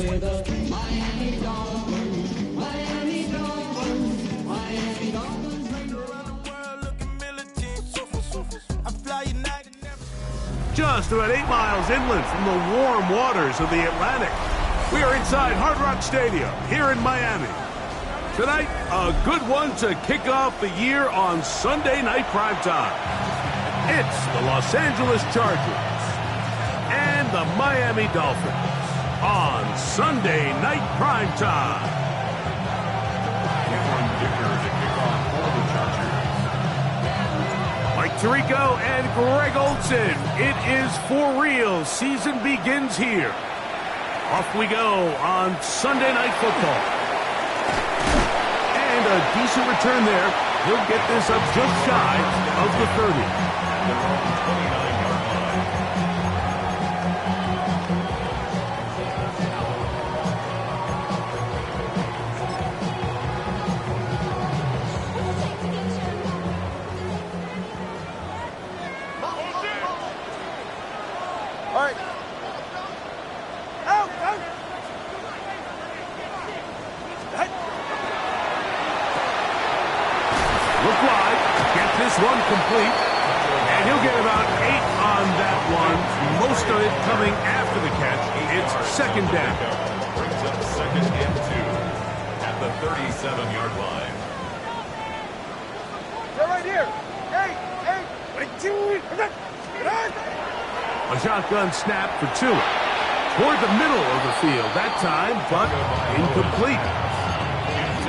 Just about 8 miles inland from the warm waters of the Atlantic, we are inside Hard Rock Stadium here in Miami. Tonight, a good one to kick off the year on Sunday night primetime. It's the Los Angeles Chargers and the Miami Dolphins on Sunday night primetime. Mike Tirico and Greg Olsen. It is for real. Season begins here. Off we go on Sunday Night Football. And a decent return there. He'll get this up just shy of the 30. One complete, and he'll get about 8 on that one. Most of it coming after the catch. It's second down. Brings up 2nd and 2 at the 37-yard line. They're right here. Hey, A shotgun snap for Tua. Toward the middle of the field that time, but incomplete.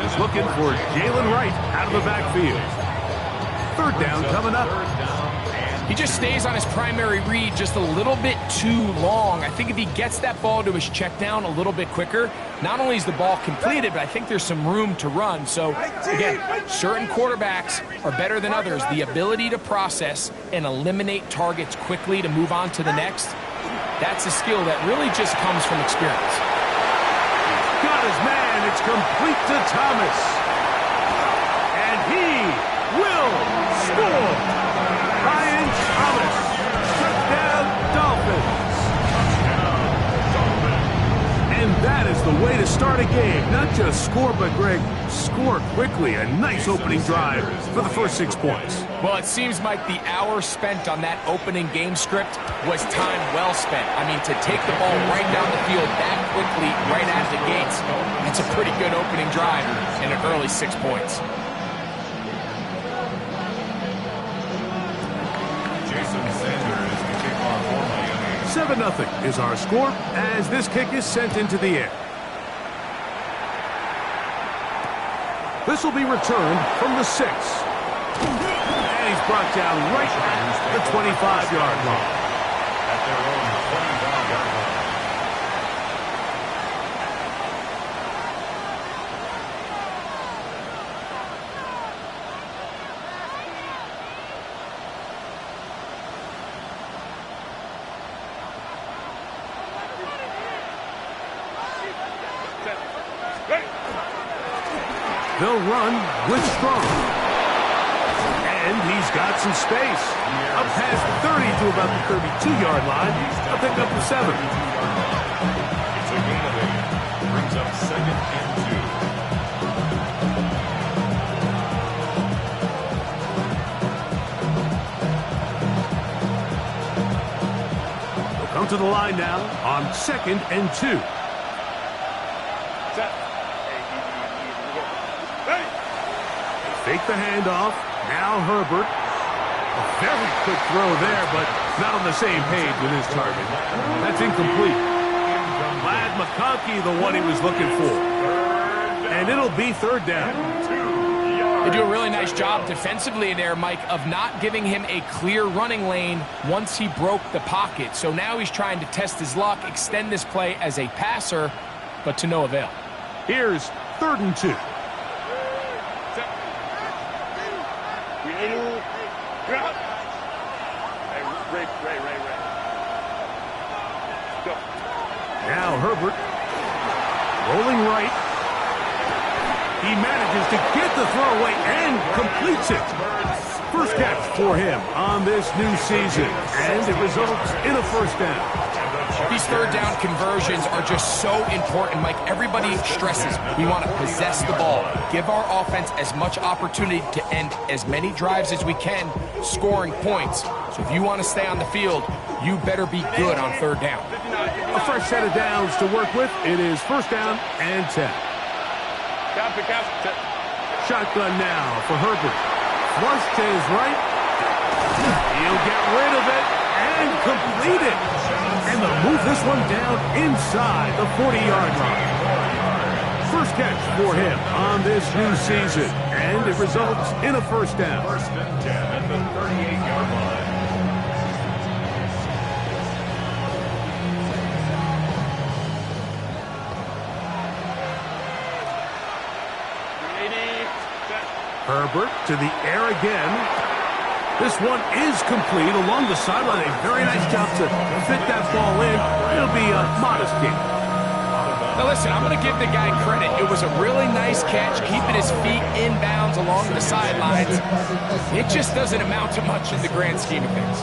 Just looking for Jalen Wright out of the backfield. Third down coming up. He just stays on his primary read just a little bit too long. I think if he gets that ball to his check down a little bit quicker, not only is the ball completed, but I think there's some room to run. So, again, certain quarterbacks are better than others. The ability to process and eliminate targets quickly to move on to the next, that's a skill that really just comes from experience. Got his man. It's complete to Thomas. And he will score. Ryan Thomas. Touchdown, Dolphins. And that is the way to start a game. Not just score, but, Greg, score quickly. A nice opening drive for the first 6 points. Well, it seems like the hour spent on that opening game script was time well spent. I mean, to take the ball right down the field that quickly, right out of the gates, that's a pretty good opening drive and an early 6 points. 7-0 is our score as this kick is sent into the air. This will be returned from the 6. And he's brought down right at the 25-yard line. At their own 25-yard line. They'll run with Strong. And he's got some space. Up past the 30 to about the 32-yard line. A pick up of 7. It's a gain of 8. Brings up 2nd and 2. They'll come to the line now on 2nd and 2. Fake the handoff. Now Herbert. A very quick throw there, but not on the same page with his target. That's incomplete. Ladd McConkey, the one he was looking for. And it'll be 3rd down. They do a really nice job defensively there, Mike, of not giving him a clear running lane once he broke the pocket. So now he's trying to test his luck, extend this play as a passer, but to no avail. Here's 3rd and 2. Now Herbert rolling right. He manages to get the throw away and completes it. First catch for him on this new season, and it results in a 1st down. He These third down conversions are just so important, Mike. Everybody stresses we want to possess the ball, give our offense as much opportunity to end as many drives as we can, scoring points. So if you want to stay on the field, you better be good on third down. A fresh set of downs to work with. It is first down and 10. Shotgun now for Herbert. Flush to his right. He'll get rid of it and complete it. And they'll move this one down inside the 40-yard line. First catch for him on this new season. And it results in a first down. First and 10 at the 38-yard line. Herbert to the air again. This one is complete along the sideline. A very nice job to fit that ball in. It'll be a modest gain. Now listen, I'm going to give the guy credit. It was a really nice catch, keeping his feet inbounds along the sidelines. It just doesn't amount to much in the grand scheme of things.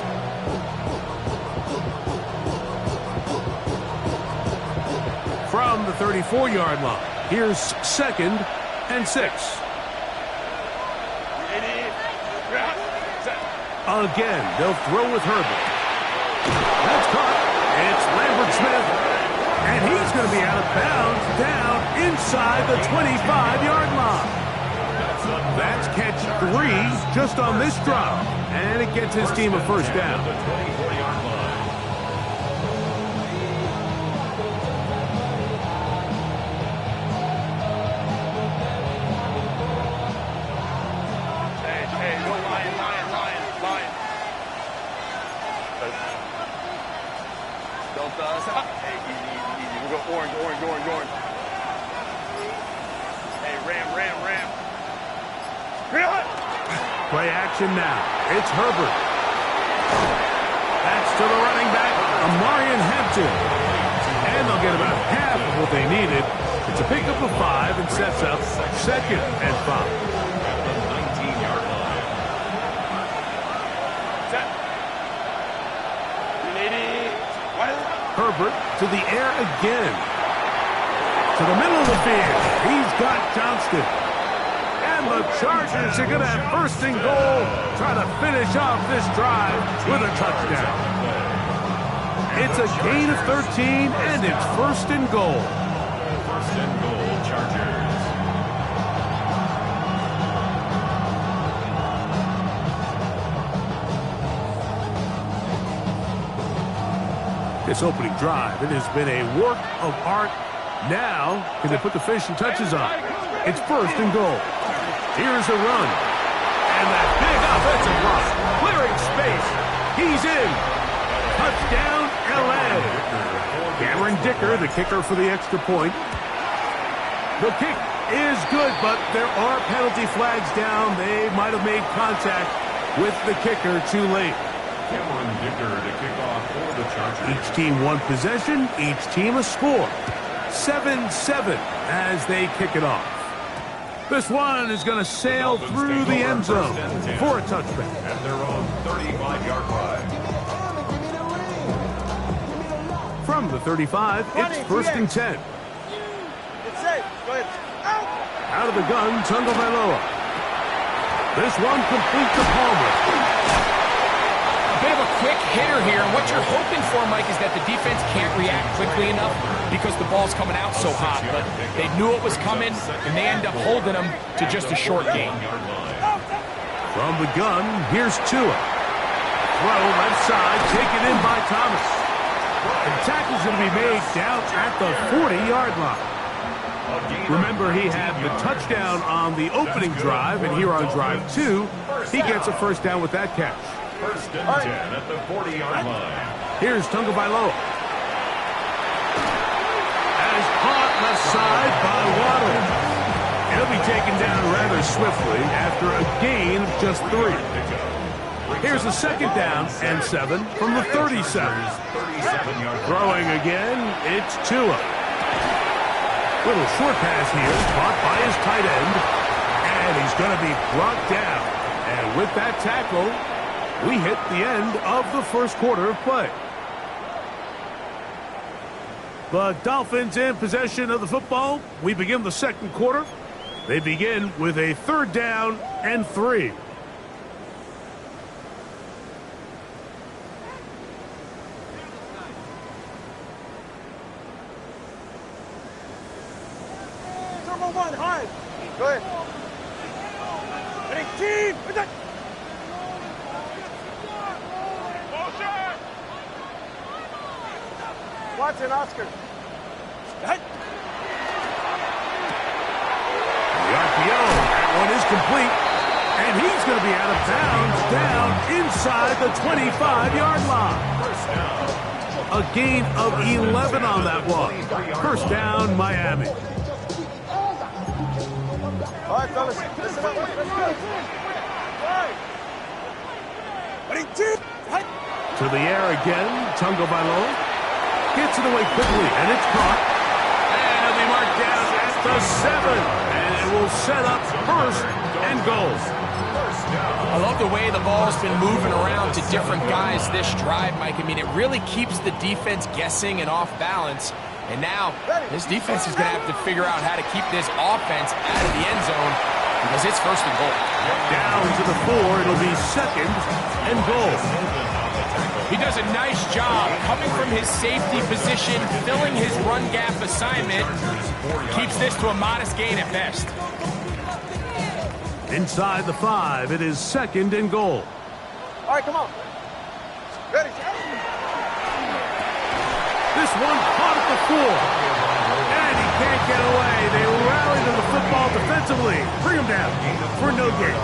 From the 34-yard line, here's second and 6. Again, they'll throw with Herbert. That's caught. It's Lambert Smith. And he's going to be out of bounds down inside the 25-yard line. That's catch 3 just on this drop. And it gets his team a first down. Orange. Hey, ram. Play action now. It's Herbert. That's to the running back, Amarian Hampton. And they'll get about half of what they needed. It's a pickup of 5 and sets up second and 5. At the 19-yard line. Herbert to the air again. To the middle of the field. He's got Johnston. And the Chargers are going to have first and goal. Trying to finish off this drive with a touchdown. It's a gain of 13, and it's first and goal. First and goal, Chargers. This opening drive, it has been a work of art. Now, can they put the finishing touches on? It's first and goal. Here's the run. And that big offensive run. Clearing space. He's in. Touchdown, L.A. Cameron Dicker, the kicker for the extra point. The kick is good, but there are penalty flags down. They might have made contact with the kicker too late. Cameron Dicker to kick off for the Chargers. Each team one possession, each team a score. 7-7 as they kick it off. This one is going to sail through the end zone for a touchback. At their own 35-yard line. From the 35, it's first and 10. It's safe. Go ahead. Out of the gun, Tagovailoa. This one complete to Palmer. A bit of a quick hitter here, and what you're hoping for, Mike, is that the defense can't react quickly enough because the ball's coming out so hot. But they knew it was coming, and they end up holding them to just a short gain. From the gun, here's Tua. Throw left side, taken in by Thomas. The tackle's going to be made down at the 40-yard line. Remember, he had the touchdown on the opening drive, and here on drive 2, he gets a first down with that catch. First and 10 at the 40-yard line. Here's Tagovailoa. As caught left side by Waddle. He'll be taken down rather swiftly after a gain of just 3. Here's a second down and 7 from the 37. Throwing again, it's Tua. Little short pass here, caught by his tight end. And he's going to be brought down. And with that tackle, we hit the end of the first quarter of play. The Dolphins in possession of the football. We begin the second quarter. They begin with a 3rd down and 3. Number 1, high. Go ahead. Ready, team. Watson, Oscar. Hey. The RPO, that one is complete. And he's going to be out of bounds down inside the 25-yard line. A gain of 11 on that one. 1st down, Miami. All right, fellas. Listen up. Let's go. Ready, team. Hey. To the air again, Tungo Baglife. Gets it away quickly, and it's caught. And it'll be marked down at the 7. And it will set up 1st and goal. I love the way the ball's been moving around to different guys this drive, Mike. I mean, it really keeps the defense guessing and off balance. And now, this defense is going to have to figure out how to keep this offense out of the end zone because it's 1st and goal. Down to the 4. It'll be 2nd and goal. He does a nice job coming from his safety position, filling his run gap assignment. Keeps this to a modest gain at best. Inside the 5, it is 2nd and goal. All right, come on. Ready. This one caught at the 4. And he can't get away. They rally to the football defensively. Bring him down for no gain.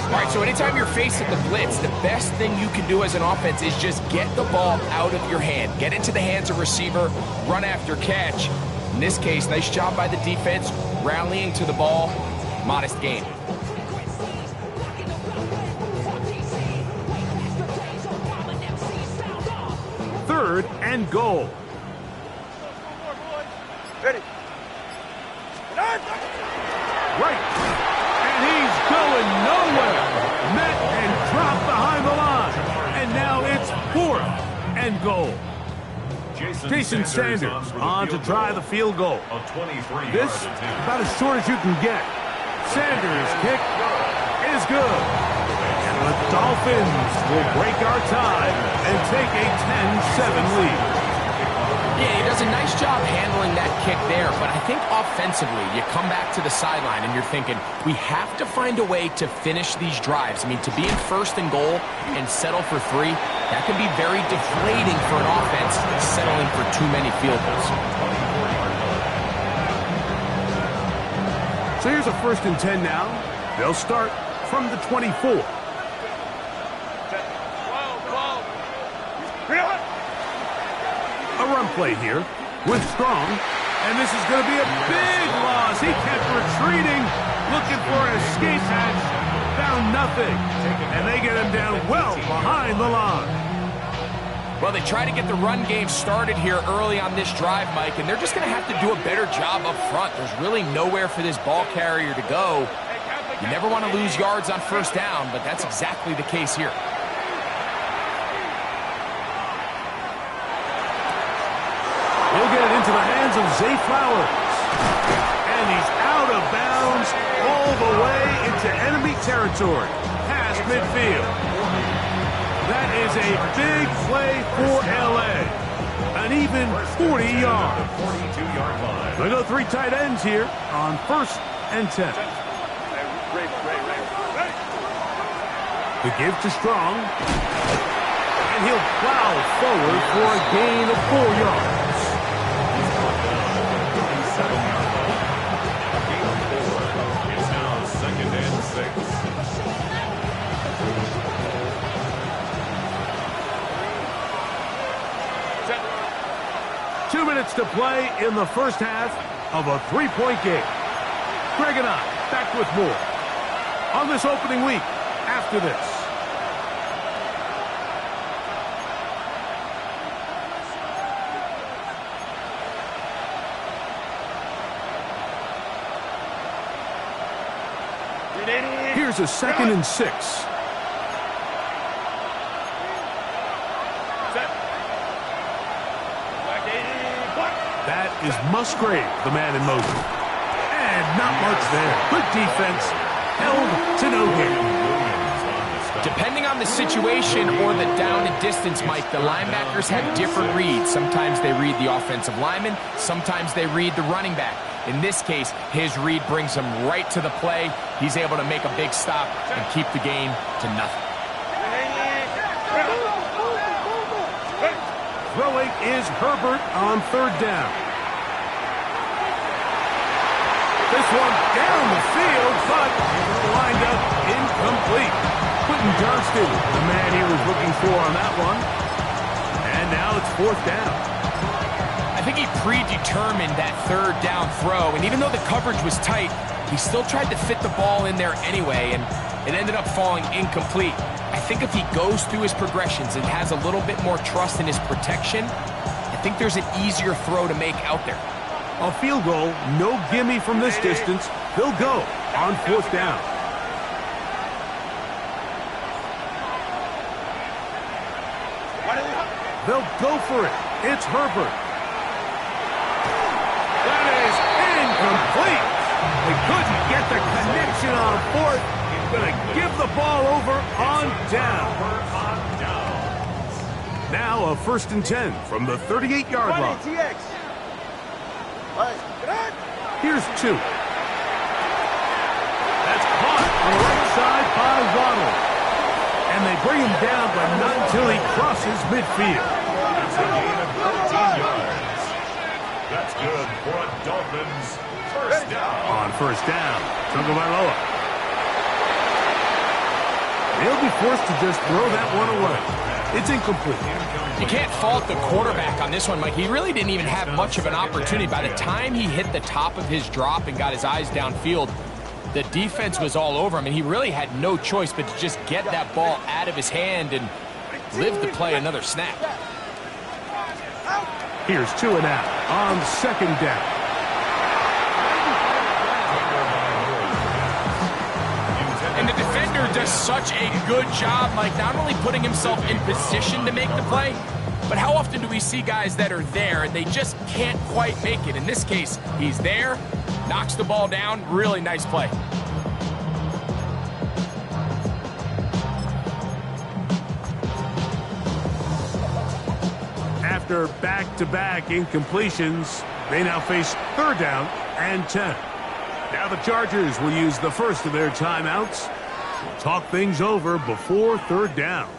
All right, so anytime you're facing the blitz, the best thing you can do as an offense is just get the ball out of your hand. Get into the hands of receiver, run after catch. In this case, nice job by the defense, rallying to the ball, modest gain. 3rd and goal. Ready. Right. And he's going nowhere. Met and dropped behind the line. And now it's 4th and goal. Jason Sanders on to try the field goal. This about as short as you can get. Sanders' kick is good. And the Dolphins will break our tie and take a 10-7 lead. Yeah, he does a nice job handling that kick there, but I think offensively, you come back to the sideline and you're thinking, we have to find a way to finish these drives. I mean, to be in 1st and goal and settle for 3, that can be very deflating for an offense settling for too many field goals. So here's a 1st and 10 now. They'll start from the 24. A run play here with Strong, and this is going to be a big loss. He kept retreating, looking for an escape hatch, found nothing, and they get him down well behind the line. Well, they try to get the run game started here early on this drive, Mike, and they're just going to have to do a better job up front. There's really nowhere for this ball carrier to go. You never want to lose yards on 1st down, but that's exactly the case here. He'll get it into the hands of Zay Flowers. And he's out of bounds all the way into enemy territory, past midfield. That is a big play for L.A. An even 40 yards. They go 3 tight ends here on 1st and 10. The give to Strong. And he'll plow forward for a gain of 4 yards. It's now 2nd and 6. 2 minutes to play in the 1st half of a 3-point game. Greg and I back with more on this opening week after this. Here's a 2nd and 6. is Musgrave, the man in motion. And not much there. Good defense. Held to no gain. Depending on the situation or the down and distance, Mike, the linebackers have different reads. Sometimes they read the offensive lineman. Sometimes they read the running back. In this case, his read brings him right to the play. He's able to make a big stop and keep the gain to nothing. Throwing is Herbert on third down. This one down the field, but lined up incomplete. Quentin Johnston, the man he was looking for on that one. And now it's fourth down. I think he predetermined that third down throw, and even though the coverage was tight, he still tried to fit the ball in there anyway, and it ended up falling incomplete. I think if he goes through his progressions and has a little bit more trust in his protection, I think there's an easier throw to make out there. A field goal, no gimme from this distance. He'll go on fourth down. They'll go for it. It's Herbert. That is incomplete. They couldn't get the connection on fourth. Going to give the ball over on down. Now a 1st and 10 from the 38-yard line. Here's 2. That's caught on the right side by Waddle. And they bring him down, but not until he crosses midfield. It's a gain of 13 yards. That's good for a Dolphins first down. On first down, Tagovailoa. They'll be forced to just throw that one away. It's incomplete. You can't fault the quarterback on this one, Mike. He really didn't even have much of an opportunity. By the time he hit the top of his drop and got his eyes downfield, the defense was all over him, and he really had no choice but to just get that ball out of his hand and live to play another snap. Here's 2 and out on second down. And the defender does such a good job, Mike, not only putting himself in position to make the play, but how often do we see guys that are there and they just can't quite make it? In this case, he's there, knocks the ball down, really nice play. After back-to-back incompletions, they now face 3rd down and 10. Now the Chargers will use the first of their timeouts. We'll talk things over before 3rd down.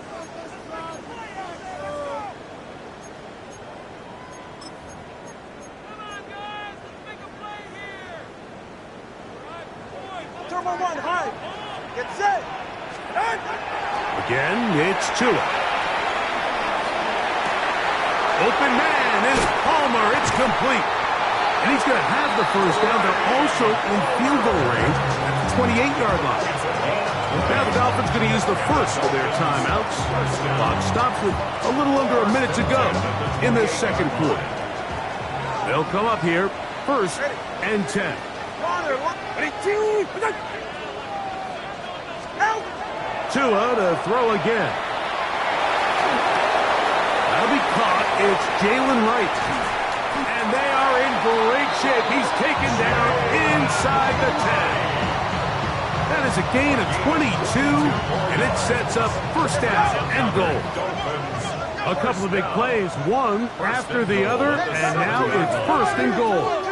Turbo 1, high. Get set. Again, it's Tua. Open man is Palmer. It's complete. And he's going to have the first down. They're also in field goal range at the 28-yard line. Now the Dolphins going to use the first of their timeouts. Clock stops with a little under a minute to go in the second quarter. They'll come up here, 1st and 10. Tua to throw again. That'll be caught. It's Jalen Wright. And they are in great shape. He's taken down inside the 10. That is a gain of 22, and it sets up first down and goal. A couple of big plays, one after the other, and now it's 1st and goal.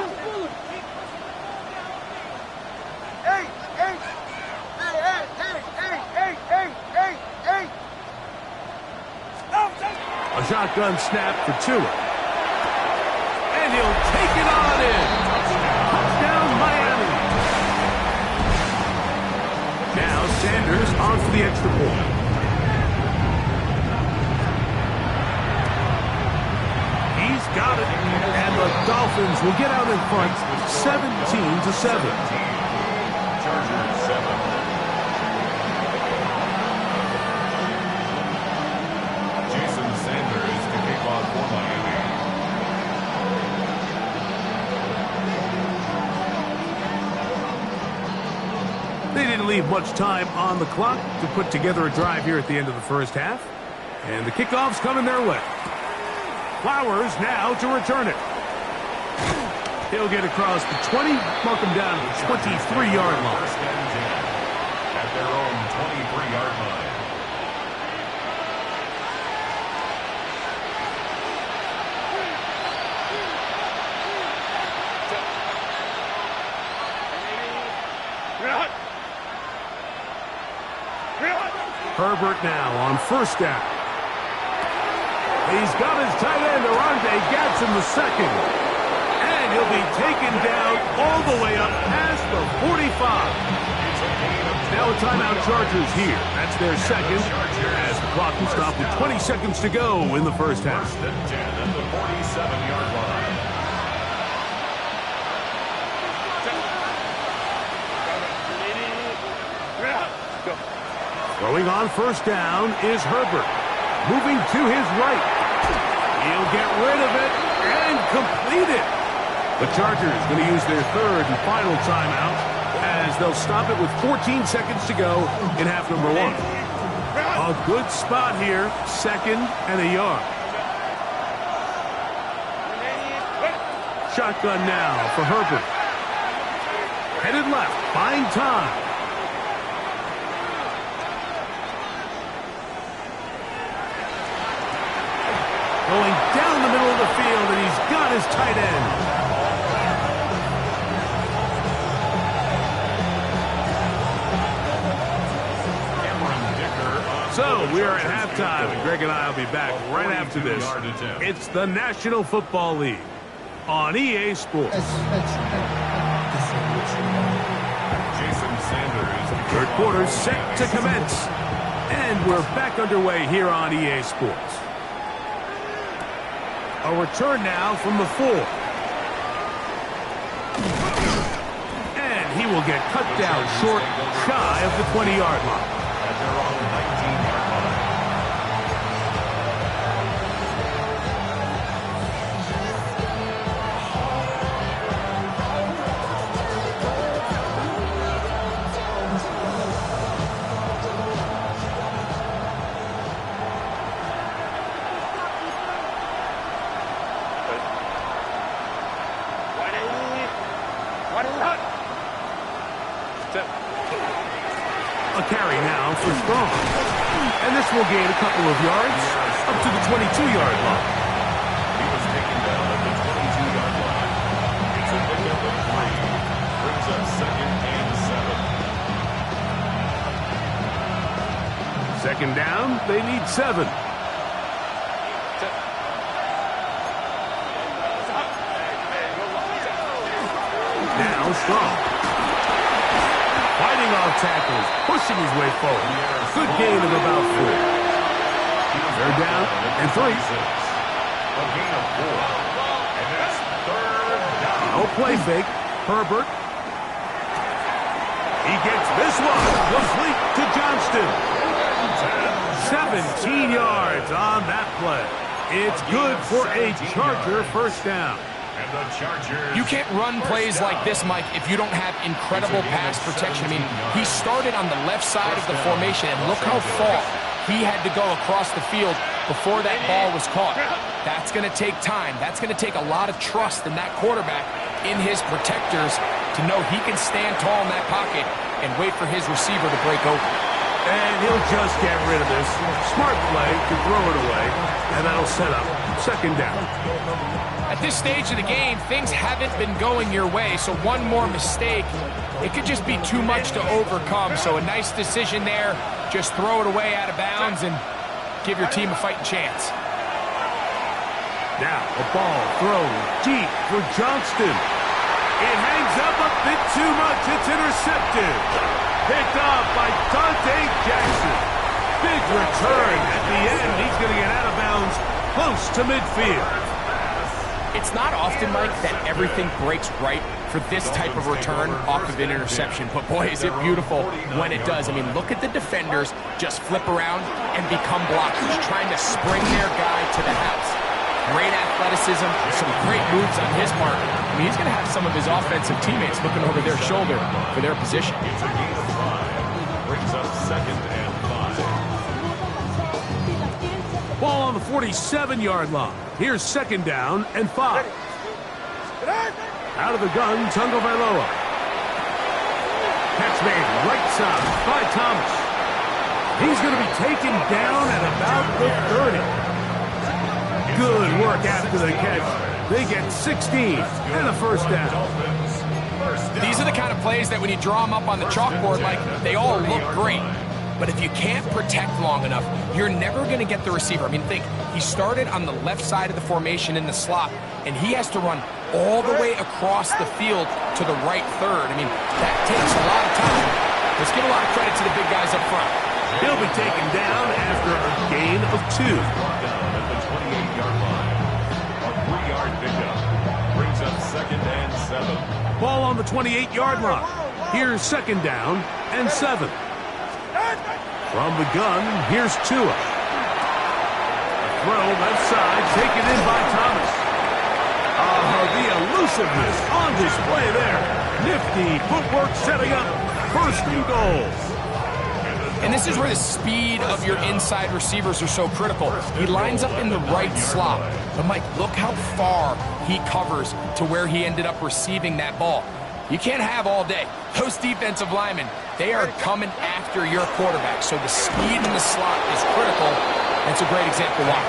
A shotgun snap for Tua. And he'll take it on in. Touchdown, Miami. Now Sanders on for the extra point. He's got it. And the Dolphins will get out in front 17-7. Chargers 7. They didn't leave much time on the clock to put together a drive here at the end of the first half. And the kickoff's coming their way. Flowers now to return it. He'll get across the 20, mark him down at the 23-yard line. First and 10 at their own 23-yard line. Herbert now on first down. He's got his tight end, Arante Gadsden the second. And he'll be taken down all the way up past the 45. Now a timeout Chargers here. That's their second. As the clock will stop with 20 seconds to go in the first half. First and 10 at the 47-yard line. Throwing on first down is Herbert. Moving to his right. He'll get rid of it and complete it. The Chargers going to use their third and final timeout as they'll stop it with 14 seconds to go in half number one. A good spot here, second and a yard. Shotgun now for Herbert. Headed left, buying time. Going down the middle of the field, and he's got his tight end. So, we are at halftime, and Greg and I will be back right after this. It's the National Football League on EA Sports. Third quarter set to commence, and we're back underway here on EA Sports. A return now from the 4. And he will get cut down short, shy of the 20-yard line. At their own 19-yard line. A carry now for Strong. And this will gain a couple of yards up to the 22-yard line. He was taken down at the 22-yard line. It's a pickup of 3. Brings up second and 7. Second down, they need 7. Now Strong. Fighting off tackles, pushing his way forward. Good gain of about 4. They're down and 3. A gain of 4. And that's third down. No play fake. Herbert. He gets this one. Complete to Johnston. 17 yards on that play. It's good for a Charger first down. And the Chargers. You can't run plays like this, Mike, if you don't have incredible pass protection. I mean, he started on the left side of the formation, and look how far he had to go across the field before that ball was caught. That's going to take time. That's going to take a lot of trust in that quarterback, in his protectors, to know he can stand tall in that pocket and wait for his receiver to break open. And he'll just get rid of this. Smart play to throw it away, and that'll set up second down. At this stage of the game, things haven't been going your way, so one more mistake, it could just be too much to overcome. So a nice decision there. Just throw it away out of bounds and give your team a fighting chance. Now a ball thrown deep for Johnston. It hangs up a bit too much. It's intercepted. Picked off by Dante Jackson. Big return at the end. He's going to get out of bounds close to midfield. It's not often, Mike, that everything breaks right for this type of return off of an interception. But boy, is it beautiful when it does. I mean, look at the defenders just flip around and become blockers, trying to spring their guy to the house. Great athleticism, some great moves on his part. I mean, he's going to have some of his offensive teammates looking over their shoulder for their position. It's a gain of 5. Brings up second and 5. Ball on the 47-yard line. Here's second down and 5. Out of the gun, Tagovailoa. Catch made right side by Thomas. He's going to be taken down at about the 30. Good work after the catch. They get 16 and a first down. These are the kind of plays that when you draw them up on the chalkboard, like, they all look great. But if you can't protect long enough, you're never going to get the receiver. I mean, think, he started on the left side of the formation in the slot, and he has to run all the way across the field to the right third. I mean, that takes a lot of time. Let's give a lot of credit to the big guys up front. He'll be taken down after a gain of 2. Down at the 28-yard line. A 3-yard pickup brings up 2nd and 7. Ball on the 28-yard line. Here's 2nd down and 7. From the gun, here's Tua. A throw left side, taken in by Thomas. The elusiveness on display there. Nifty footwork setting up 1st and goal. And this is where the speed of your inside receivers are so critical. He lines up in the right slot. But, Mike, look how far he covers to where he ended up receiving that ball. You can't have all day. Those defensive linemen, they are coming after your quarterback. So the speed in the slot is critical. That's a great example why.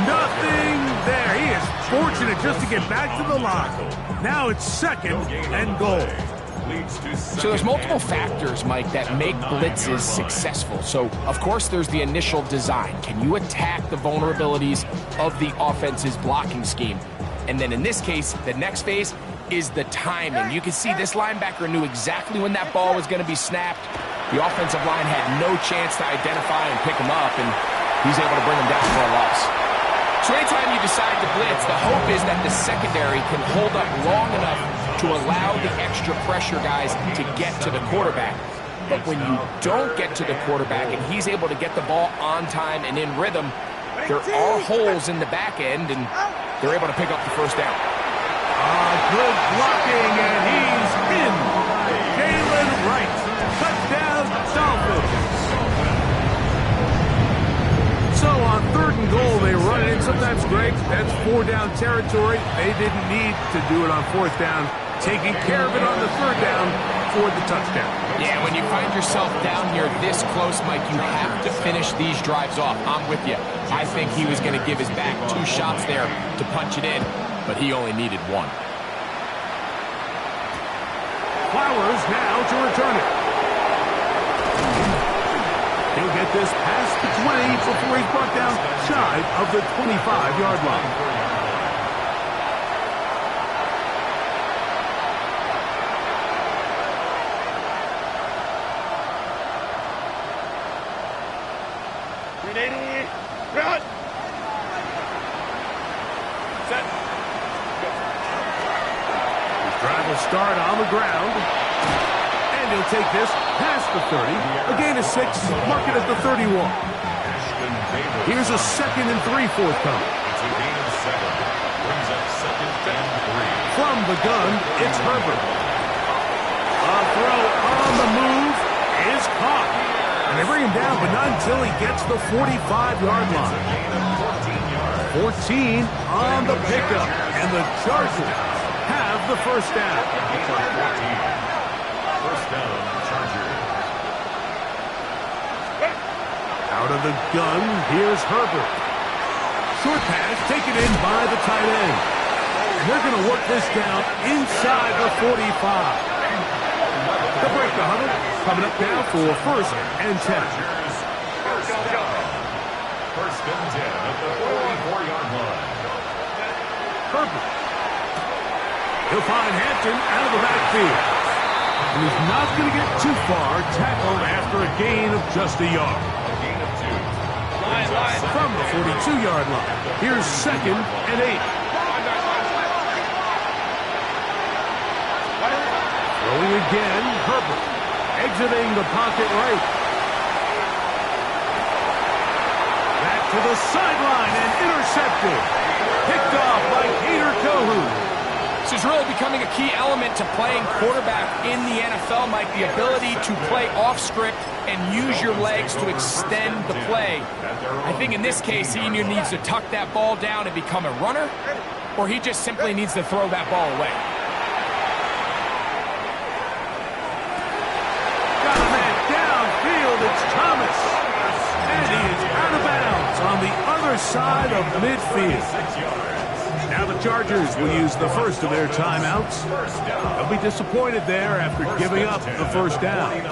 Nothing there. He is fortunate just to get back to the line. Now it's 2nd and goal. So there's multiple factors, Mike, that make blitzes successful. So, of course, there's the initial design. Can you attack the vulnerabilities of the offense's blocking scheme? And then in this case, the next phase is the timing. You can see this linebacker knew exactly when that ball was going to be snapped. The offensive line had no chance to identify and pick him up, and he's able to bring him down for a loss. So anytime you decide to blitz, the hope is that the secondary can hold up long enough to allow the extra pressure guys to get to the quarterback. But when you don't get to the quarterback and he's able to get the ball on time and in rhythm, there are holes in the back end, and they're able to pick up the first down. Good blocking, and he's in. Jalen Wright. Touchdown, Dolphins. So on 3rd and goal, they run it in. Sometimes, Greg, that's 4-down territory. They didn't need to do it on 4th down. Taking care of it on the 3rd down for the touchdown. Yeah, when you find yourself down here this close, Mike, you have to finish these drives off. I'm with you. I think he was going to give his back 2 shots there to punch it in, but he only needed 1. Flowers now to return it. He'll get this past the 20 before he's brought down shy of the 25-yard line. Run! Set. His drive will start on the ground. And he'll take this past the 30. A gain of 6. Mark it at the 31. Here's a 2nd and 3 forthcoming. It's a gain of 7. Brings up 2nd and 3. From the gun, it's Herbert. A throw on the move is caught. And they bring him down, but not until he gets the 45-yard line. 14 on the pickup, and the Chargers have the first down. First down, Chargers. Out of the gun, here's Herbert. Short pass taken in by the tight end. And they're going to work this down inside the 45. They'll break the huddle. Coming up now for 1st and 10. First and 10 at the 44-yard line. Herbert. He'll find Hampton out of the backfield. And he's not going to get too far, tackled after a gain of just a yard. A gain of 2. From the 42-yard line, here's 2nd and 8. Throwing again, Herbert. Exiting the pocket right. Back to the sideline and intercepted. Picked off by Gator Kohou. This is really becoming a key element to playing quarterback in the NFL, Mike. The ability to play off script and use your legs to extend the play. I think in this case, he either needs to tuck that ball down and become a runner, or he just simply needs to throw that ball away. far side of midfield. Now the Chargers will use the first of their timeouts. They'll be disappointed there after giving up the first down.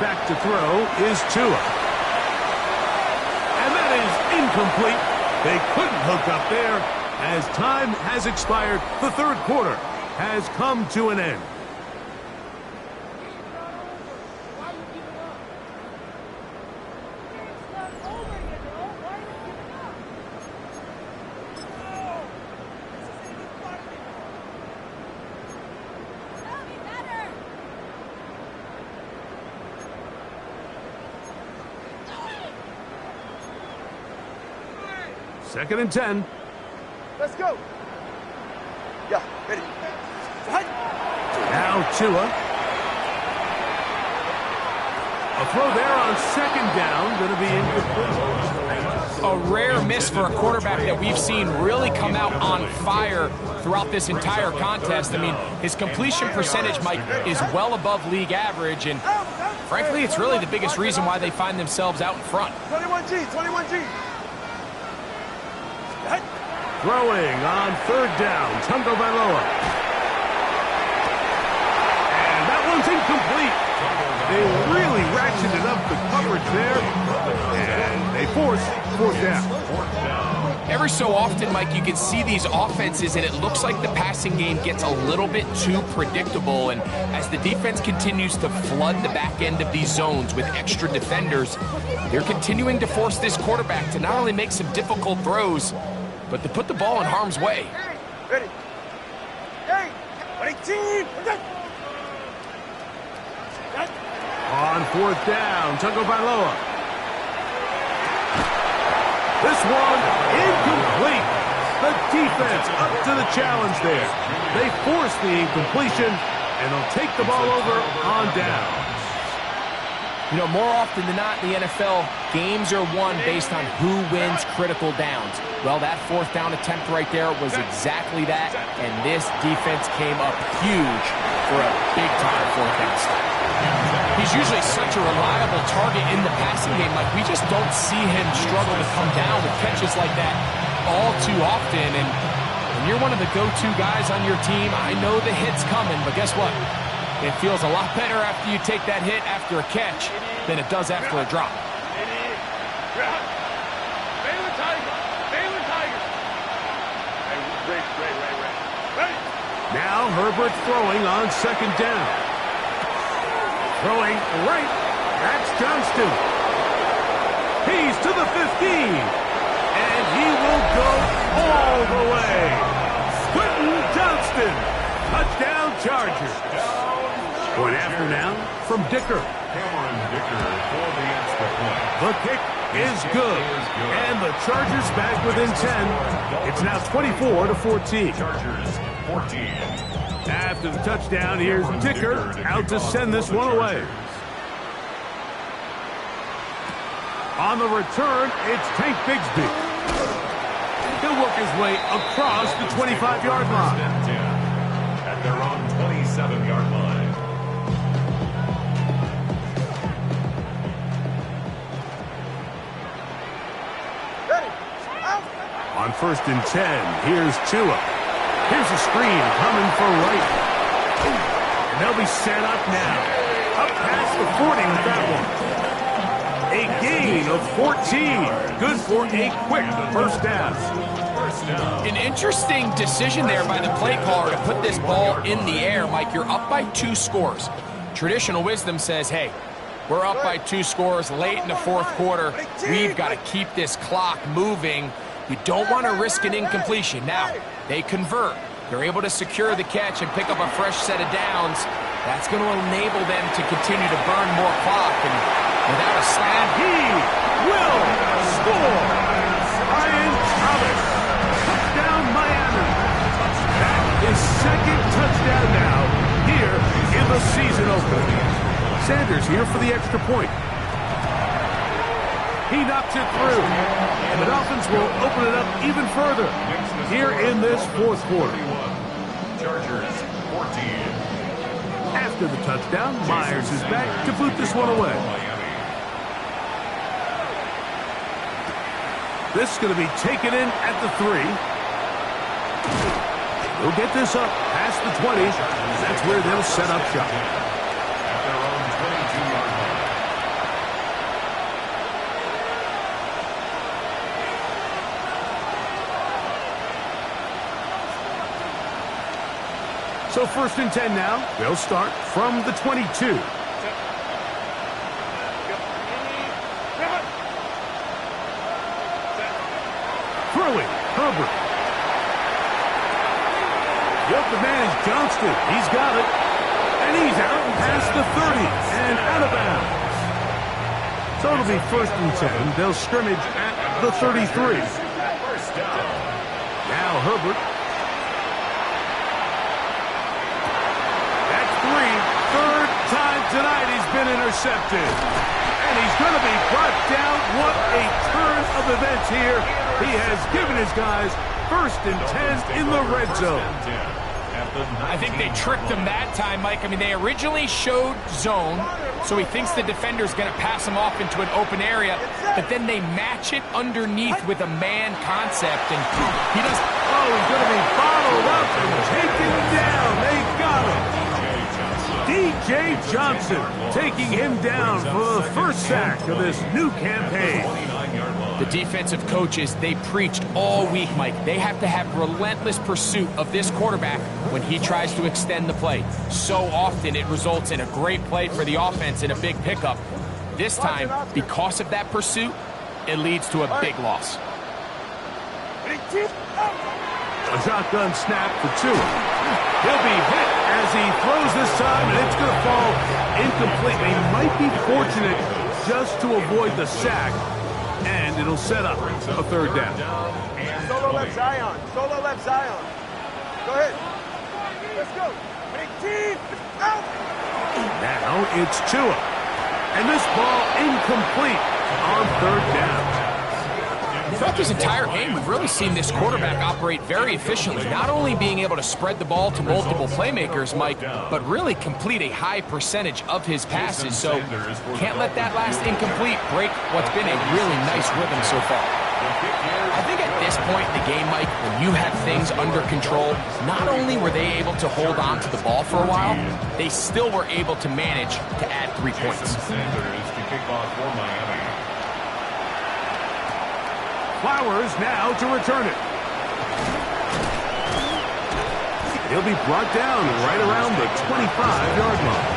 Back to throw is Tua. And that is incomplete. They couldn't hook up there. As time has expired, the third quarter has come to an end. Second and 10. Let's go. Yeah, ready. Now Tua. A throw there on second down, going to be incomplete. A rare miss for a quarterback that we've seen really come out on fire throughout this entire contest. I mean, his completion percentage, Mike, is well above league average, and frankly, it's really the biggest reason why they find themselves out in front. 21G, 21G. Throwing on third down, Tungo Bailoa. And that one's incomplete. They really ratcheted up the coverage there, and they force fourth down. Every so often, Mike, you can see these offenses, and it looks like the passing game gets a little bit too predictable. And as the defense continues to flood the back end of these zones with extra defenders, they're continuing to force this quarterback to not only make some difficult throws, but to put the ball in harm's way. Ready. Hey, 18. On fourth down, Tungo Bailoa. This one incomplete. The defense up to the challenge there. They force the incompletion, and they'll take the ball over on down. You know, more often than not in the NFL, games are won based on who wins critical downs. Well, that fourth down attempt right there was exactly that, and this defense came up huge for a big-time fourth down stop. He's usually such a reliable target in the passing game. Like, we just don't see him struggle to come down with catches like that all too often. And when you're one of the go-to guys on your team, I know the hit's coming, but guess what? It feels a lot better after you take that hit after a catch than it does after a drop. Now Herbert throwing on second down. Throwing right. That's Johnston. He's to the 15. And he will go all the way. Quentin Johnston. Touchdown Chargers. Point after now from Dicker. Cameron Dicker for the extra point. The kick is good. And the Chargers back within 10. It's now 24-14. Chargers 14. After the touchdown, here's Dicker out to send this one away. On the return, it's Tank Bigsby. He'll work his way across the 25-yard line. At their own 27-yard line. On first and 10, here's Tua. Here's a screen coming for Wright. And they'll be set up now. Up past the 40 with that one. A gain of 14. Good for a quick first down. An interesting decision there by the play caller to put this ball in the air. Mike, you're up by 2 scores. Traditional wisdom says, hey, we're up by 2 scores late in the fourth quarter. We've got to keep this clock moving. You don't want to risk an incompletion. Now, they convert. They're able to secure the catch and pick up a fresh set of downs. That's going to enable them to continue to burn more clock. And without a snap, he will score. Ryan Thomas. Touchdown, Miami. That is second touchdown now here in the season opener. Sanders here for the extra point. He knocks it through, and the Dolphins will open it up even further here in this fourth quarter. Chargers 14. After the touchdown, Myers is back to boot this one away. This is going to be taken in at the 3. They'll get this up past the 20. That's where they'll set up shop. At their own 22-yard line. So 1st and 10 now. They'll start from the 22. Throwing, Herbert. Yep, the man is Johnston. He's got it. And he's out past the 30 and out of bounds. So it'll be 1st and 10. They'll scrimmage at the 33. Now Herbert. That's 3. 3rd time tonight he's been intercepted. And he's going to be brought down. What a turn of events here. He has given his guys 1st and 10 in the red zone. I think they tricked him that time, Mike. I mean, they originally showed zone, so he thinks the defender's going to pass him off into an open area, but then they match it underneath with a man concept, and he doesn't... Oh, he's going to be bottled up and taken down. They got him. DJ Johnson taking him down for the first sack of this new campaign. The defensive coaches, they preached all week, Mike. They have to have relentless pursuit of this quarterback when he tries to extend the play. So often it results in a great play for the offense and a big pickup. This time, because of that pursuit, it leads to a big loss. A shotgun snap for 2. He'll be hit as he throws this time, and it's going to fall incomplete. They might be fortunate just to avoid the sack, and it'll set up a 3rd down. Solo left Zion. Solo left Zion. Go ahead. Let's go. 18. Out. Now it's Tua. And this ball incomplete on 3rd down. Throughout this entire game, we've really seen this quarterback operate very efficiently, not only being able to spread the ball to multiple playmakers, Mike, but really complete a high percentage of his passes. So can't let that last incomplete break what's been a really nice rhythm so far. I think at this point in the game, Mike, when you have things under control, not only were they able to hold on to the ball for a while, they still were able to manage to add 3 points. Sanders to kick off for Miami. Flowers now to return it. He'll be brought down right around the 25-yard line.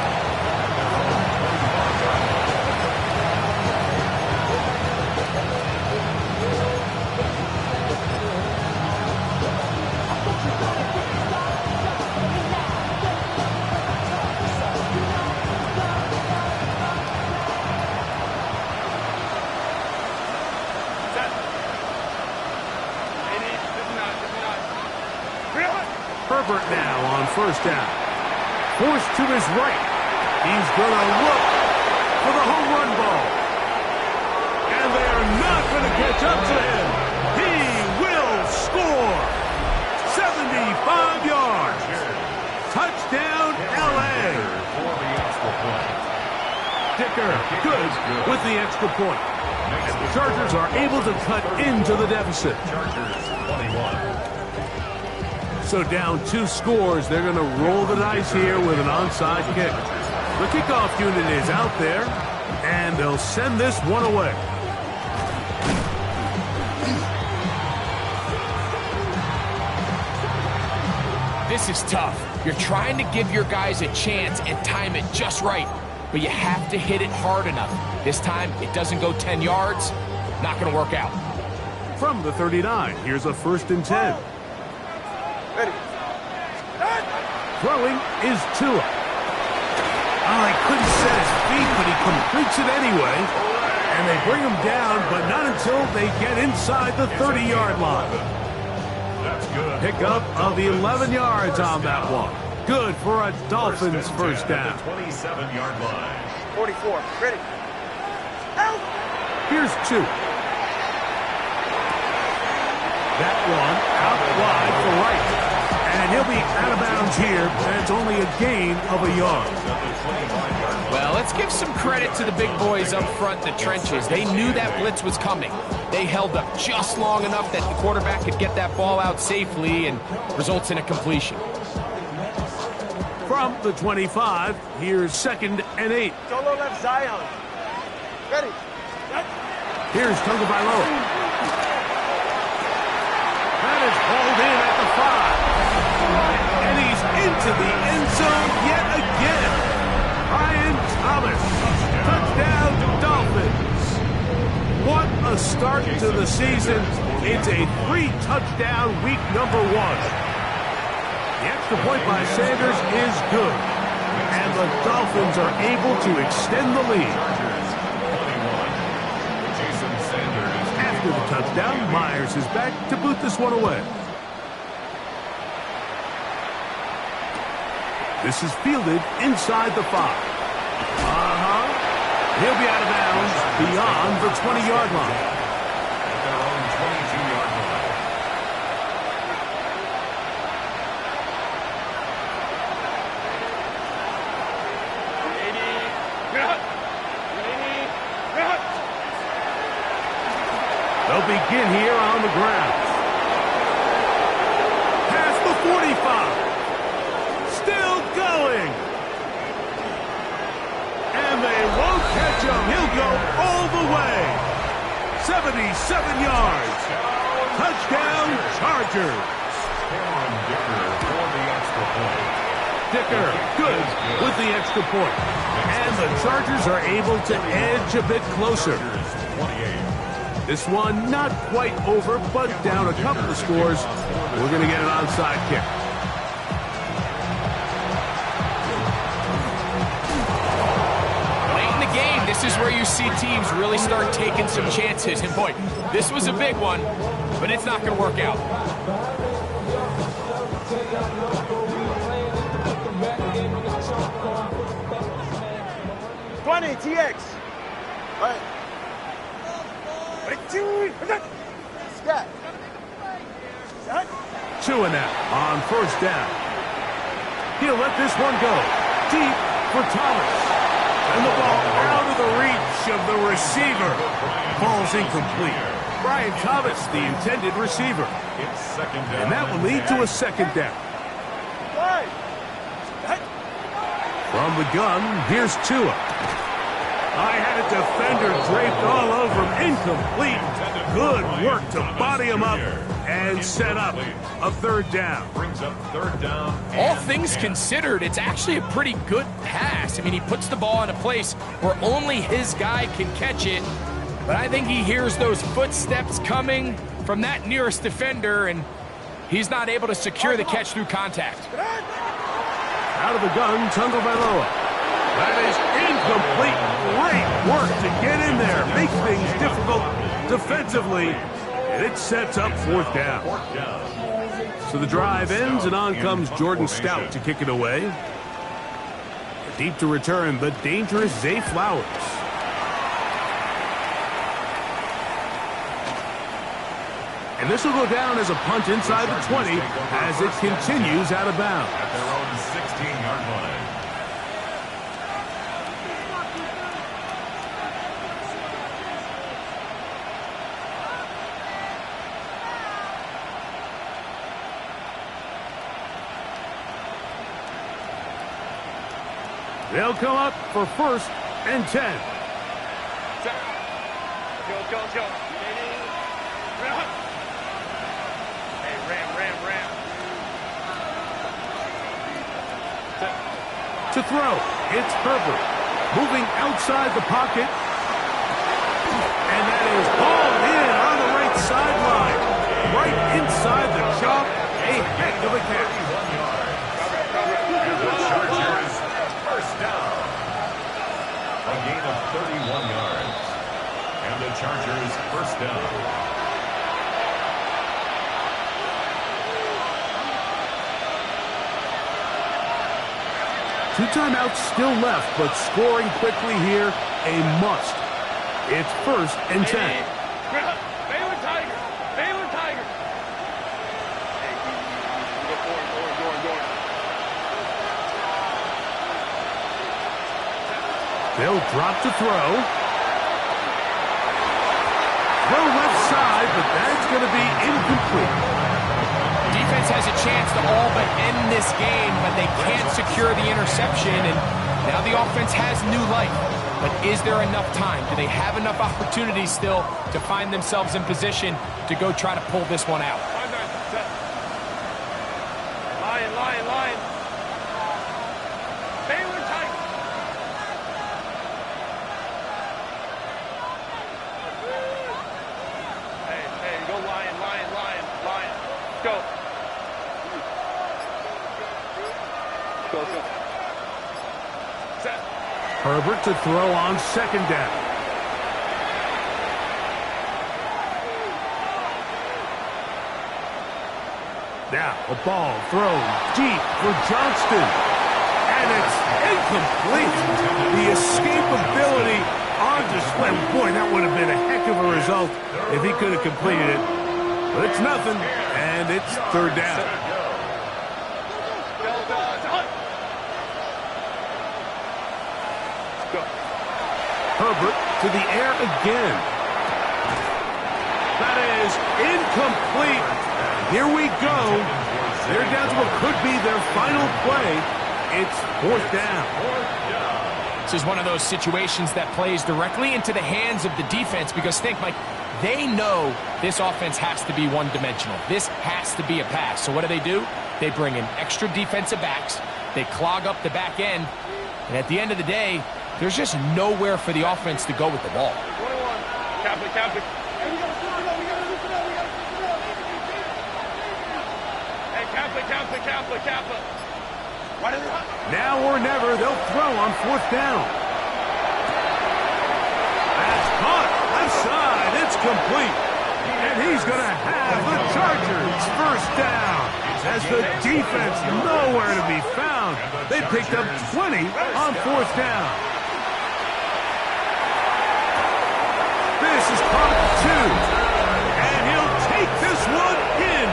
Herbert now on 1st down. Forced to his right. He's going to look for the home run ball. And they are not going to catch up to him. He will score. 75 yards. Touchdown, L.A. Dicker good with the extra point. And the Chargers are able to cut into the deficit. Chargers 21. So down 2 scores, they're going to roll the dice here with an onside kick. The kickoff unit is out there, and they'll send this one away. This is tough. You're trying to give your guys a chance and time it just right, but you have to hit it hard enough. This time, it doesn't go 10 yards. Not going to work out. From the 39, here's a 1st and 10. Ready. Throwing is Tua. Oh, he couldn't set his feet, but he completes it anyway. And they bring him down, but not until they get inside the 30-yard line. That's good. Pickup of 11 yards on that one. Good for a Dolphins 1st down. 27-yard line. 44. Ready. Out. Here's 2. That one out wide for right. And he'll be out of bounds here, and it's only a gain of a yard. Well, let's give some credit to the big boys up front in the trenches. They knew that blitz was coming. They held up just long enough that the quarterback could get that ball out safely and results in a completion. From the 25, here's 2nd and 8. Solo left Zion. Ready. Here's Tagovailoa. That is hauled in at the 5. And he's into the end zone yet again. Brian Thomas. Touchdown, Dolphins. What a start to the season. It's a 3-touchdown week number 1. The extra point by Sanders is good. And the Dolphins are able to extend the lead. After the touchdown, Myers is back to boot this one away. This is fielded inside the 5. He'll be out of bounds beyond the 20-yard line. At their own 22-yard line. They'll begin here on the ground. Past the 45. Still going. And they won't catch him. He'll go all the way. 77 yards. Touchdown, Chargers. Cameron Dicker for the extra point. Dicker, good with the extra point. And the Chargers are able to edge a bit closer. 28. This one not quite over, but down a couple of scores. We're going to get an onside kick. Late in the game, this is where you see teams really start taking some chances. And boy, this was a big one, but it's not going to work out. TX. All right. Scat. Two and out on first down. He'll let this one go. Deep for Thomas. And the ball out of the reach of the receiver. Ball's incomplete. Brian Thomas, the intended receiver. It's 2nd down. And that will lead to a 2nd down. From the gun, here's Tua. I had a defender draped all over him. Incomplete. Good work to body him up and set up a 3rd down. Brings up 3rd down. All things considered, it's actually a pretty good pass. I mean, he puts the ball in a place where only his guy can catch it. But I think he hears those footsteps coming from that nearest defender, and he's not able to secure the catch through contact. Out of the gun, Tagovailoa. That is incomplete. Great work to get in there. Make things difficult defensively. And it sets up 4th down. So the drive ends, and on comes Jordan Stout to kick it away. Deep to return, the dangerous Zay Flowers. And this will go down as a punt inside the 20 as it continues out of bounds. At their own 16-yard line. They'll come up for 1st and 10. Go. Hey, ram. To throw, it's Herbert. Moving outside the pocket. And that is hauled in on the right sideline. Right inside the chalk. A heck of a catch. A gain of 31 yards. And the Chargers 1st down. Two timeouts still left, but scoring quickly here, a must. It's 1st and 10. Baylor Tiger. Hey, go on. They'll drop to throw. Throw left side, but that's going to be incomplete. Defense has a chance to all but end this game, but they can't secure the interception, and now the offense has new life. But is there enough time? Do they have enough opportunities still to find themselves in position to go try to pull this one out? Lion. Baylor tight. Hey, go lion. Go. Set. Herbert to throw on second down. Now a ball thrown deep for Johnston. And it's incomplete. The escapability on display. Boy, that would have been a heck of a result if he could have completed it. But it's nothing, and it's third down. Herbert to the air again. That is incomplete. Here we go. They're down to what could be their final play. It's fourth down. This is one of those situations that plays directly into the hands of the defense because think, Mike, they know this offense has to be one-dimensional. This has to be a pass. So what do? They bring in extra defensive backs. They clog up the back end. And at the end of the day, there's just nowhere for the offense to go with the ball. 21. Captain. Hey, Kappa. Now or never, they'll throw on fourth down. That's caught. Left side. It's complete. And he's going to have the Chargers first down. As the defense nowhere to be found. They picked up 20 on fourth down. This is caught 2. And he'll take this one in.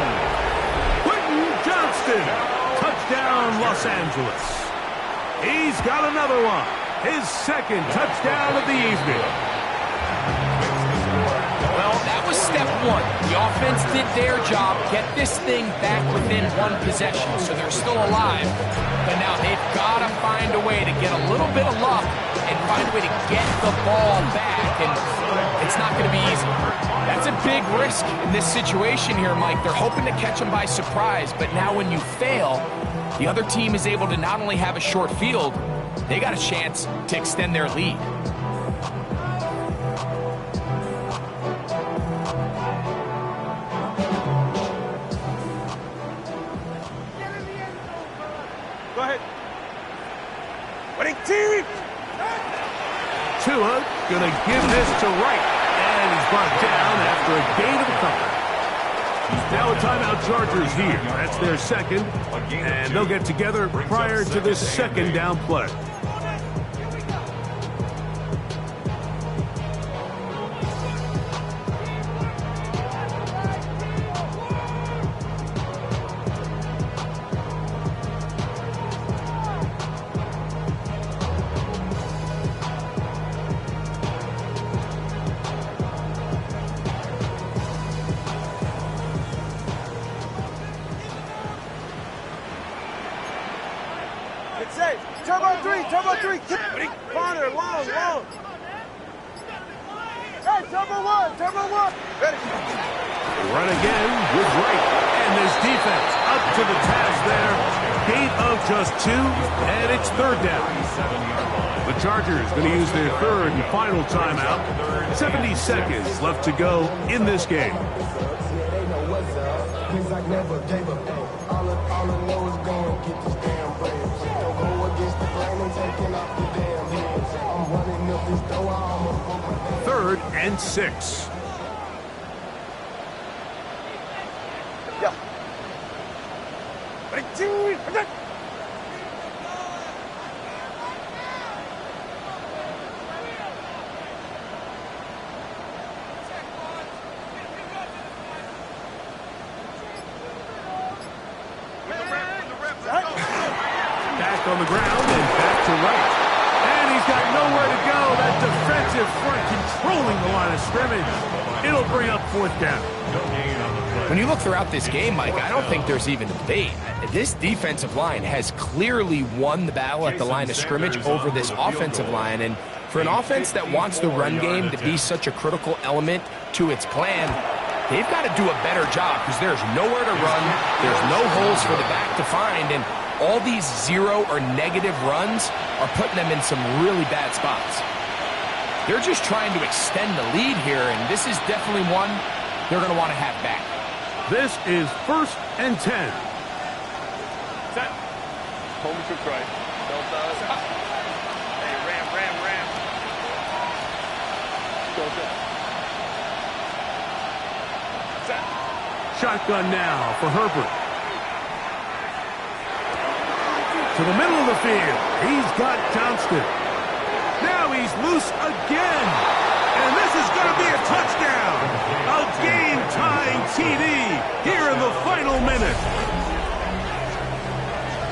Johnston, touchdown Los Angeles. He's got another one. His second touchdown of the evening. Well, that was step one. The offense did their job, get this thing back within one possession, so they're still alive. But now they've got to find a way to get a little bit of luck and find a way to get the ball back, and it's not going to be easy. That's a big risk in this situation here, Mike. They're hoping to catch them by surprise, but now when you fail, the other team is able to not only have a short field, they got a chance to extend their lead. Go ahead. Winning team! Tua gonna give this to Wright. And he's brought down after a gain of a couple. Now a timeout Chargers here. That's their second. And they'll get together prior to this second down play. It's safe. Turbo three. Corner, long. Hey, turbo one. Ready. Run again with Wright. And this defense up to the task there. Gain of just 2, and it's third down. The Chargers going to use their third and final timeout. 70 seconds left to go in this game. Third and 6. Yeah. Ready, two, ready. Back on the ground and back to Wright. And He's got nowhere to go. That defensive front controlling the line of scrimmage. It'll bring up 4th down. When you look throughout this game, Mike, I don't think there's even debate. This defensive line has clearly won the battle at the line of scrimmage over this offensive line. And for an offense that wants the run game to be such a critical element to its plan, they've got to do a better job because there's nowhere to run. There's no holes for the back to find. And all these 0 or negative runs are putting them in some really bad spots. They're just trying to extend the lead here, and this is definitely one they're going to want to have back. This is 1st and 10. Set. Home to Christ. Hey, ram. Go. Set. Shotgun now for Herbert. To the middle of the field. He's got Johnston. Now he's loose again. And this is going to be a touchdown. A game-tying TD here in the final minute.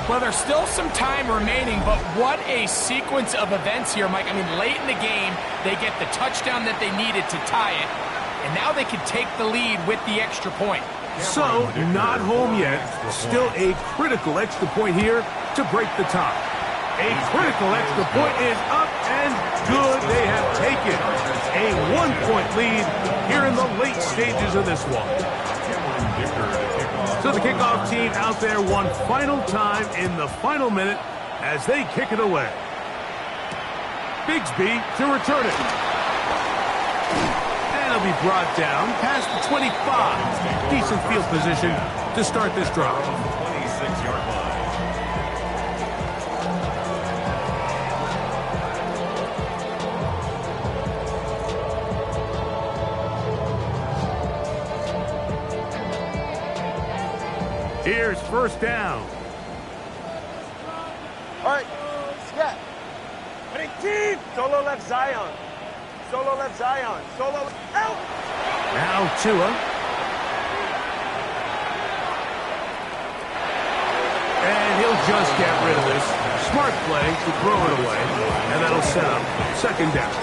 Well, there's still some time remaining, but what a sequence of events here, Mike. I mean, late in the game, they get the touchdown that they needed to tie it, and now they can take the lead with the extra point. So, not home yet. Still a critical extra point here to break the tie. A critical extra point is up and good. They have taken a 1-point lead here in the late stages of this one. So the kickoff team out there one final time in the final minute as they kick it away. Bigsby to return it. And it'll be brought down past the 25. Decent field position to start this drive. 26-yard line. Here's 1st down. All right, scat. Ready, team. Solo left Zion. Solo left Zion. Solo out. Now Tua. And he'll just get rid of this. Smart play to throw it away. And that'll set up 2nd down.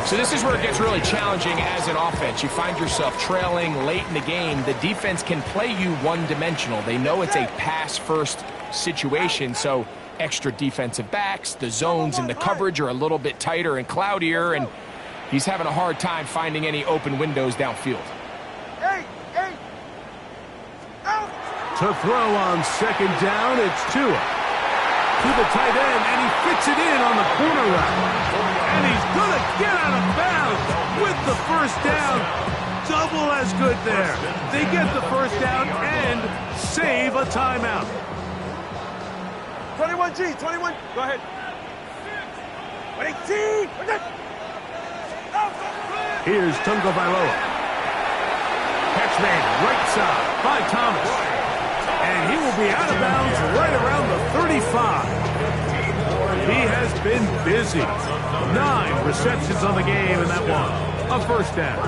So this is where it gets really challenging as an offense. You find yourself trailing late in the game. The defense can play you one-dimensional. They know it's a pass-first situation, so extra defensive backs, the zones and the coverage are a little bit tighter and cloudier, and he's having a hard time finding any open windows downfield. Hey, out. To throw on 2nd down, it's Tua. To the tight end, and he fits it in on the corner route. And he's going to get out of bounds with the 1st down. Double as good there. They get the 1st down and save a timeout. 21G, 21. Go ahead. 18. Here's Tunga Bailoa. Catch made right side by Thomas. And he will be out of bounds right around the 35. He has been busy. 9 receptions on the game in that one. A 1st down.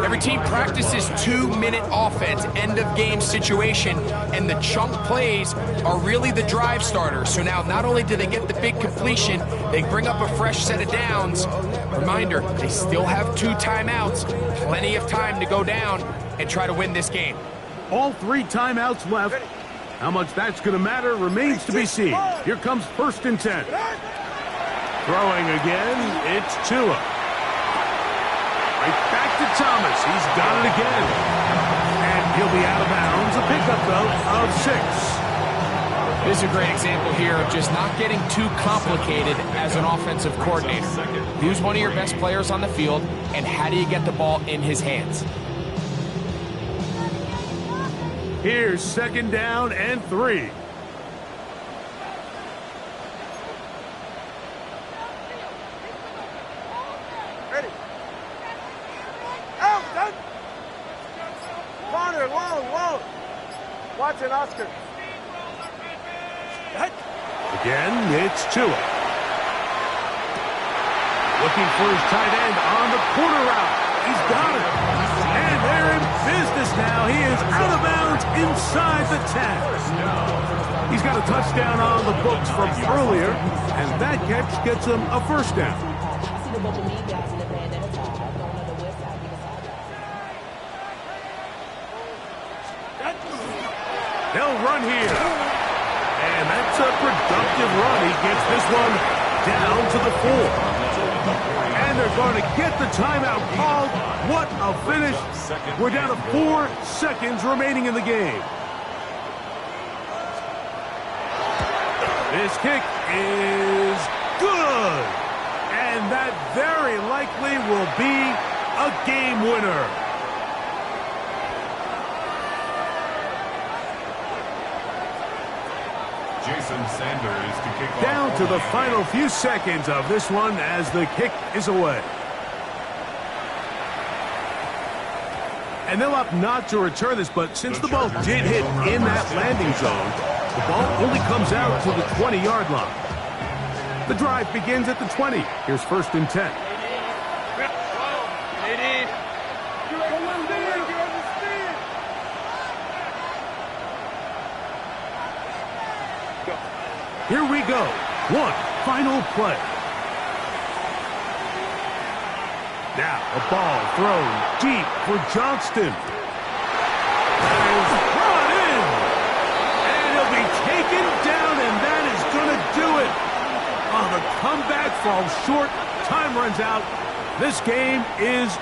Every team practices 2-minute offense, end-of-game situation, and the chunk plays are really the drive starters. So now not only do they get the big completion, they bring up a fresh set of downs. Reminder, they still have 2 timeouts, plenty of time to go down and try to win this game. All 3 timeouts left. How much that's going to matter remains to be seen. Here comes 1st and 10. Throwing again, it's Tua. Right back to Thomas. He's got it again. And he'll be out of bounds. A pickup, though, of 6. This is a great example here of just not getting too complicated as an offensive coordinator. Who's one of your best players on the field, and how do you get the ball in his hands? Here's 2nd down and 3. Ready. Out, done. Corner, long. Watson, Oscar. Again, it's Tua. Looking for his tight end on the corner route. He's got it. And they're in business now. He is out of bounds inside the 10. He's got a touchdown on the books from earlier, and that catch gets him a first down. They'll run here. And that's a productive run. He gets this one down to the 4. And they're going to get the timeout called. What a finish. We're down to 4 seconds remaining in the game. This kick is good. And that very likely will be a game winner. Jason Sanders to kick off. Down to the final few seconds of this one as the kick is away. And they'll opt not to return this, but since the ball did hit in that landing zone, the ball only comes out to the 20-yard line. The drive begins at the 20. Here's 1st and 10. Here we go. One final play. Now a ball thrown deep for Johnston. That is brought in. And he'll be taken down, and that is going to do it. Oh, the comeback falls short. Time runs out. This game is